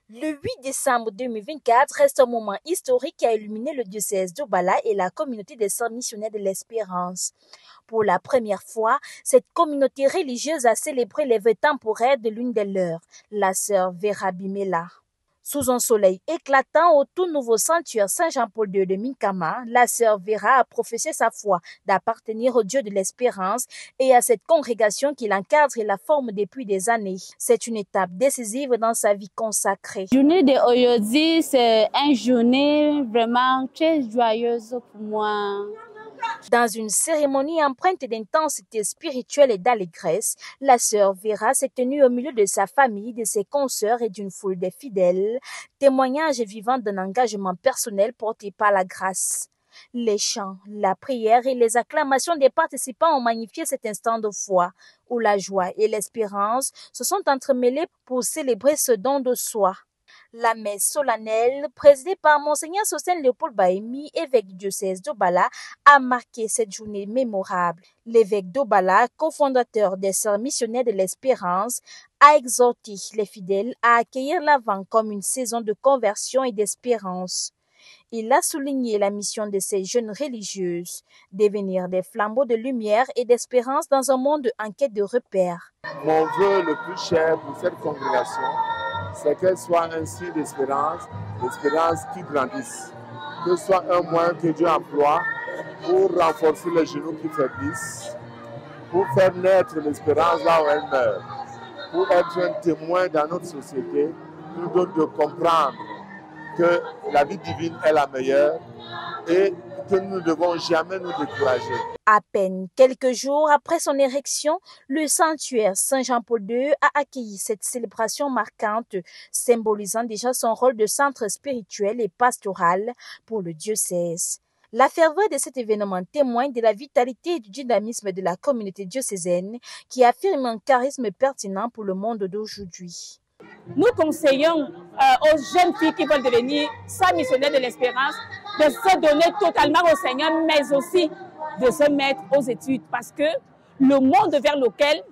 Le 8 décembre 2024 reste un moment historique qui a illuminé le diocèse d'Obala et la communauté des Sœurs missionnaires de l'Espérance. Pour la première fois, cette communauté religieuse a célébré les vœux temporaires de l'une des leurs, la sœur Vera Bimela. Sous un soleil éclatant au tout nouveau sanctuaire Saint-Jean-Paul II de Minkama, la sœur Vera a professé sa foi d'appartenir au Dieu de l'espérance et à cette congrégation qui l'encadre et la forme depuis des années. C'est une étape décisive dans sa vie consacrée. La journée d'aujourd'hui, c'est une journée vraiment très joyeuse pour moi. Dans une cérémonie empreinte d'intensité spirituelle et d'allégresse, la sœur Vera s'est tenue au milieu de sa famille, de ses consoeurs et d'une foule de fidèles, témoignage vivant d'un engagement personnel porté par la grâce. Les chants, la prière et les acclamations des participants ont magnifié cet instant de foi, où la joie et l'espérance se sont entremêlées pour célébrer ce don de soi. La messe solennelle, présidée par Monseigneur Sosten Léopold Bahemi, évêque du diocèse d'Obala, a marqué cette journée mémorable. L'évêque d'Obala, cofondateur des Sœurs missionnaires de l'Espérance, a exhorté les fidèles à accueillir l'Avent comme une saison de conversion et d'espérance. Il a souligné la mission de ces jeunes religieuses, devenir des flambeaux de lumière et d'espérance dans un monde en quête de repères. Mon vœu le plus cher pour cette congrégation, c'est qu'elle soit un signe d'espérance qui grandisse. Que ce soit un moyen que Dieu emploie pour renforcer les genoux qui faiblissent, pour faire naître l'espérance là où elle meurt, pour être un témoin dans notre société, qui nous donne de comprendre que la vie divine est la meilleure et que nous ne devons jamais nous décourager. À peine quelques jours après son érection, le sanctuaire Saint-Jean-Paul II a accueilli cette célébration marquante, symbolisant déjà son rôle de centre spirituel et pastoral pour le diocèse. La ferveur de cet événement témoigne de la vitalité et du dynamisme de la communauté diocésaine qui affirme un charisme pertinent pour le monde d'aujourd'hui. Nous conseillons aux jeunes filles qui veulent devenir sœurs missionnaires de l'espérance de se donner totalement au Seigneur, mais aussi de se mettre aux études parce que le monde vers lequel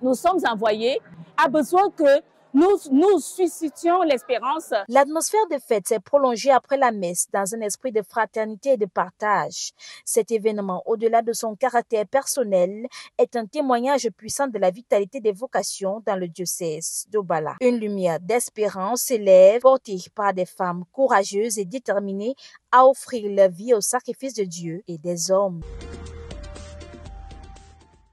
nous sommes envoyés a besoin que nous suscitions l'espérance. L'atmosphère de fête s'est prolongée après la messe dans un esprit de fraternité et de partage. Cet événement, au-delà de son caractère personnel, est un témoignage puissant de la vitalité des vocations dans le diocèse d'Obala. Une lumière d'espérance s'élève, portée par des femmes courageuses et déterminées à offrir leur vie au sacrifice de Dieu et des hommes.